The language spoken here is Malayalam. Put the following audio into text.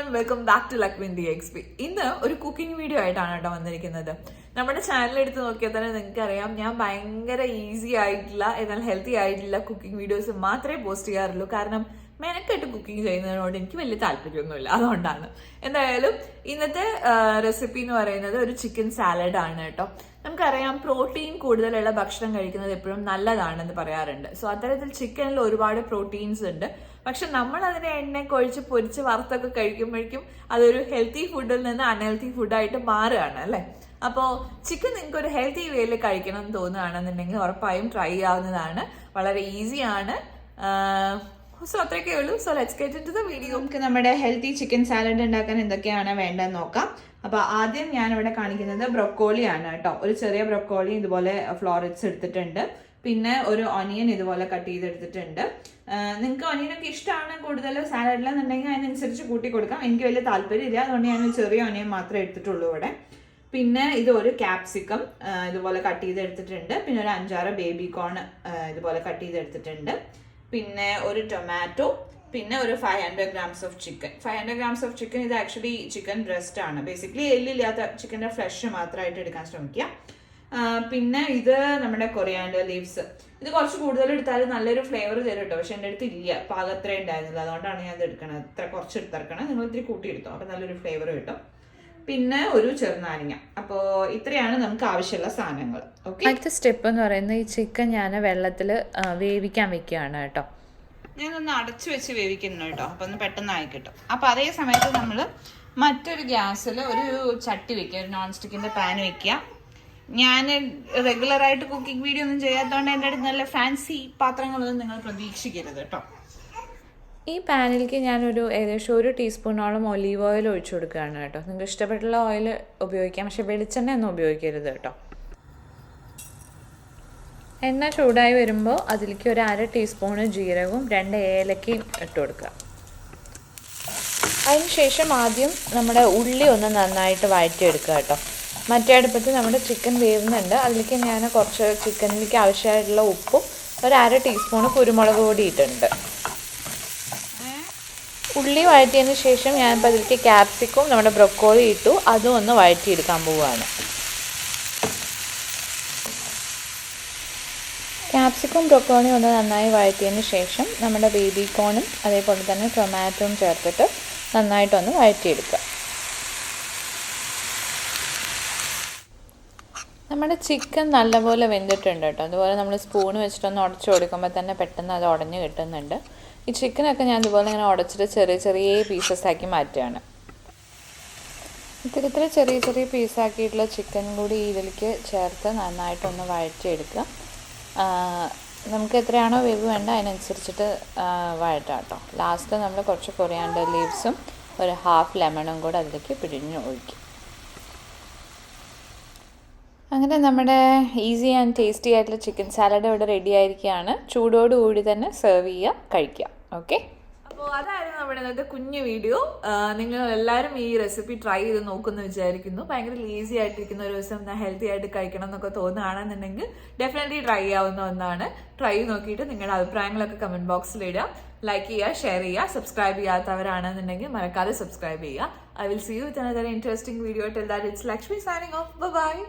everyone, welcome back to LakVin DXP. ഇന്ന് ഒരു കുക്കിംഗ് വീഡിയോ ആയിട്ടാണ് കേട്ടോ വന്നിരിക്കുന്നത്. നമ്മുടെ ചാനൽ എടുത്ത് നോക്കിയാൽ തന്നെ നിങ്ങൾക്ക് അറിയാം ഞാൻ ഭയങ്കര ഈസി ആയിട്ടുള്ള എന്നാൽ ഹെൽത്തി ആയിട്ടുള്ള കുക്കിംഗ് വീഡിയോസ് മാത്രമേ പോസ്റ്റ് ചെയ്യാറുള്ളൂ. കാരണം മെനക്കെട്ട് കുക്കിംഗ് ചെയ്യുന്നതിനോട് എനിക്ക് വലിയ താല്പര്യമൊന്നുമില്ല, അതുകൊണ്ടാണ്. എന്തായാലും ഇന്നത്തെ റെസിപ്പി എന്ന് പറയുന്നത് ഒരു ചിക്കൻ സാലഡ് ആണ് കേട്ടോ. നമുക്കറിയാം പ്രോട്ടീൻ കൂടുതലുള്ള ഭക്ഷണം കഴിക്കുന്നത് എപ്പോഴും നല്ലതാണെന്ന് പറയാറുണ്ട്. സോ അത്തരത്തിൽ ചിക്കനിൽ ഒരുപാട് പ്രോട്ടീൻസ് ഉണ്ട്. പക്ഷെ നമ്മൾ അതിനെ എണ്ണയൊക്കെ ഒഴിച്ച് പൊരിച്ച് വറുത്തൊക്കെ കഴിക്കുമ്പോഴേക്കും അതൊരു ഹെൽത്തി ഫുഡിൽ നിന്ന് അൺഹെൽത്തി ഫുഡായിട്ട് മാറുകയാണ് അല്ലേ. അപ്പോൾ ചിക്കൻ നിങ്ങൾക്ക് ഒരു ഹെൽത്തി വേയിൽ കഴിക്കണം എന്ന് തോന്നുകയാണെന്നുണ്ടെങ്കിൽ ഉറപ്പായും ട്രൈ ചെയ്യാവുന്നതാണ്. വളരെ ഈസിയാണ്. സോ അത്രയൊക്കെ ഉള്ളൂ. So let's get into the video. നമുക്ക് നമ്മുടെ ഹെൽത്തി ചിക്കൻ സാലഡ് ഉണ്ടാക്കാൻ എന്തൊക്കെയാണ് വേണ്ടതെന്ന് നോക്കാം. അപ്പൊ ആദ്യം ഞാൻ ഇവിടെ കാണിക്കുന്നത് ബ്രൊക്കോളി ആണ് കേട്ടോ. ഒരു ചെറിയ ബ്രൊക്കോളി ഇതുപോലെ ഫ്ലോററ്റ്സ് എടുത്തിട്ടുണ്ട്. പിന്നെ ഒരു ഒനിയൻ ഇതുപോലെ കട്ട് ചെയ്തെടുത്തിട്ടുണ്ട്. നിങ്ങൾക്ക് ഒനിയനൊക്കെ ഇഷ്ടമാണ് കൂടുതൽ സാലഡിലെന്നുണ്ടെങ്കിൽ അതിനനുസരിച്ച് കൂട്ടി കൊടുക്കാം. എനിക്ക് വലിയ താല്പര്യം ഇല്ല, അതുകൊണ്ട് ഞാൻ ചെറിയ ഒനിയൻ മാത്രമേ എടുത്തിട്ടുള്ളൂ ഇവിടെ. പിന്നെ ഇത് ഒരു ക്യാപ്സിക്കം ഇതുപോലെ കട്ട് ചെയ്തെടുത്തിട്ടുണ്ട്. പിന്നെ ഒരു 5-6 ബേബി കോൺ ഇതുപോലെ കട്ട് ചെയ്തെടുത്തിട്ടുണ്ട്. പിന്നെ ഒരു ടൊമാറ്റോ, പിന്നെ ഒരു 500 grams of chicken. 500 grams of chicken ഇത് ആക്ച്വലി ചിക്കൻ ബ്രസ്റ്റ് ആണ്. ബേസിക്കലി എല്ലില്ലാത്ത ചിക്കൻ്റെ ഫ്ലഷ് മാത്രമായിട്ട് എടുക്കാൻ ശ്രമിക്കുക. പിന്നെ ഇത് നമ്മുടെ കൊറിയാൻഡർ ലീവ്സ്. ഇത് കുറച്ച് കൂടുതൽ എടുത്താൽ നല്ലൊരു ഫ്ലേവർ തരും കേട്ടോ. പക്ഷെ എൻ്റെ അടുത്ത് ഇല്ല, പാകത്രേ ഉണ്ടായിരുന്നില്ല, അതുകൊണ്ടാണ് ഞാൻ ഇത് എടുക്കണത്. ഇത്ര കുറച്ച് എടുത്തിറക്കണം, നിങ്ങൾ ഇത്തിരി കൂട്ടിയെടുത്തോ, അപ്പം നല്ലൊരു ഫ്ലേവർ കിട്ടും. പിന്നെ ഒരു ചെറുനാരങ്ങ. അപ്പോൾ ഇത്രയാണ് നമുക്ക് ആവശ്യമുള്ള സാധനങ്ങൾ. ഓക്കെ, അടുത്ത സ്റ്റെപ്പ് എന്ന് പറയുന്നത് ഈ ചിക്കൻ ഞാൻ വെള്ളത്തിൽ വേവിക്കാൻ വെക്കുകയാണ് കേട്ടോ. ഞാനൊന്ന് അടച്ചു വെച്ച് വേവിക്കുന്നു കേട്ടോ, അപ്പം ഒന്ന് പെട്ടെന്ന് ആയി കിട്ടും. അപ്പം അതേ സമയത്ത് നമ്മൾ മറ്റൊരു ഗ്യാസിൽ ഒരു ചട്ടി വെക്കുക, ഒരു നോൺ സ്റ്റിക്കിൻ്റെ പാൻ വെക്കുക. ഞാൻ റെഗുലറായിട്ട് കുക്കിംഗ് വീഡിയോ ഒന്നും ചെയ്യാത്തതുകൊണ്ട് എൻ്റെ അടുത്ത് നല്ല ഫാൻസി പാത്രങ്ങളൊന്നും നിങ്ങൾ പ്രതീക്ഷിക്കരുത് കേട്ടോ. ഈ പാനിലേക്ക് ഞാനൊരു ഏകദേശം 1 ടീസ്പൂണോളം ഒലീവ് ഓയിൽ ഒഴിച്ചു കൊടുക്കുകയാണ് കേട്ടോ. നിങ്ങൾക്ക് ഇഷ്ടപ്പെട്ടുള്ള ഓയിൽ ഉപയോഗിക്കാം, പക്ഷെ വെളിച്ചെണ്ണ ഒന്നും ഉപയോഗിക്കരുത് കേട്ടോ. എണ്ണ ചൂടായി വരുമ്പോൾ അതിലേക്ക് ഒരു 1/2 ടീസ്പൂണ് ജീരകവും 2 ഏലക്കയും ഇട്ട് കൊടുക്കുക. അതിനുശേഷം ആദ്യം നമ്മുടെ ഉള്ളി ഒന്ന് നന്നായിട്ട് വഴറ്റിയെടുക്കുക കേട്ടോ. മറ്റേ അടുപ്പത്ത് നമ്മുടെ ചിക്കൻ വേവുന്നുണ്ട്. അതിലേക്ക് ഞാൻ കുറച്ച് ചിക്കനിലേക്ക് ആവശ്യമായിട്ടുള്ള ഉപ്പും ഒരു 1/2 ടീസ്പൂണ് കുരുമുളക് പൊടി ഇട്ടിട്ടുണ്ട്. ഉള്ളി വഴറ്റിയതിന് ശേഷം ഞാനിപ്പോൾ അതിലേക്ക് ക്യാപ്സിക്കും നമ്മുടെ ബ്രൊക്കോളി ഇട്ടു, അതും ഒന്ന് വഴറ്റിയെടുക്കാൻ പോവുകയാണ്. ക്യാപ്സിക്കും ബ്രൊക്കോളിയും ഒന്ന് നന്നായി വഴറ്റിയതിന് ശേഷം നമ്മുടെ ബേബി കോണും അതേപോലെ തന്നെ ടൊമാറ്റോയും ചേർത്തിട്ട് നന്നായിട്ടൊന്ന് വഴറ്റിയെടുക്കുക. നമ്മുടെ ചിക്കൻ നല്ലപോലെ വെന്തിട്ടുണ്ട് കേട്ടോ. അതുപോലെ നമ്മൾ സ്പൂൺ വെച്ചിട്ടൊന്ന് ഉടച്ചു കൊടുക്കുമ്പോൾ തന്നെ പെട്ടെന്ന് അത് ഉടഞ്ഞ് കിട്ടുന്നുണ്ട്. ഈ ചിക്കനൊക്കെ ഞാൻ ഇതുപോലെ ഇങ്ങനെ ഉടച്ചിട്ട് ചെറിയ ചെറിയ പീസസ് ആക്കി മാറ്റുകയാണ്. ഇത്തിരി ചെറിയ ചെറിയ പീസാക്കിയിട്ടുള്ള ചിക്കൻ കൂടി ഇതിലേക്ക് ചേർത്ത് നന്നായിട്ടൊന്ന് വഴറ്റിയെടുക്കുക. നമുക്ക് എത്രയാണോ വേവ് വേണ്ട അതിനനുസരിച്ചിട്ട് വഴറ്റാം കേട്ടോ. ലാസ്റ്റ് നമ്മൾ കുറച്ച് കൊറിയാൻഡർ ലീവ്സും ഒരു 1/2 ലെമണും കൂടെ അതിലേക്ക് പിഴിഞ്ഞ് ഒഴിക്കും. അങ്ങനെ നമ്മുടെ ഈസി ആൻഡ് ടേസ്റ്റി ആയിട്ടുള്ള ചിക്കൻ സാലഡ് ഇവിടെ റെഡി ആയിരിക്കുകയാണ്. ചൂടോടുകൂടി തന്നെ സെർവ് ചെയ്യുക, കഴിക്കുക. ഓക്കെ, അപ്പോൾ അതായിരുന്നു നമ്മുടെ ഇന്നത്തെ കുഞ്ഞു വീഡിയോ. നിങ്ങൾ എല്ലാവരും ഈ റെസിപ്പി ട്രൈ ചെയ്ത് നോക്കുമെന്ന് വിചാരിക്കുന്നു. ഭയങ്കര ഈസി ആയിട്ടിരിക്കുന്ന ഒരു ദിവസം ഹെൽത്തി ആയിട്ട് കഴിക്കണം എന്നൊക്കെ തോന്നുകയാണെന്നുണ്ടെങ്കിൽ ഡെഫിനറ്റ്ലി ട്രൈ ചെയ്യാവുന്ന ഒന്നാണ്. ട്രൈ നോക്കിയിട്ട് നിങ്ങളുടെ അഭിപ്രായങ്ങളൊക്കെ കമൻറ്റ് ബോക്സിൽ ഇടുക. ലൈക്ക് ചെയ്യുക, ഷെയർ ചെയ്യുക. സബ്സ്ക്രൈബ് ചെയ്യാത്തവരാണെന്നുണ്ടെങ്കിൽ മറക്കാതെ സബ്സ്ക്രൈബ് ചെയ്യുക. I will see you with another interesting video. Till that, it's Lakshmi signing off. Bye-bye.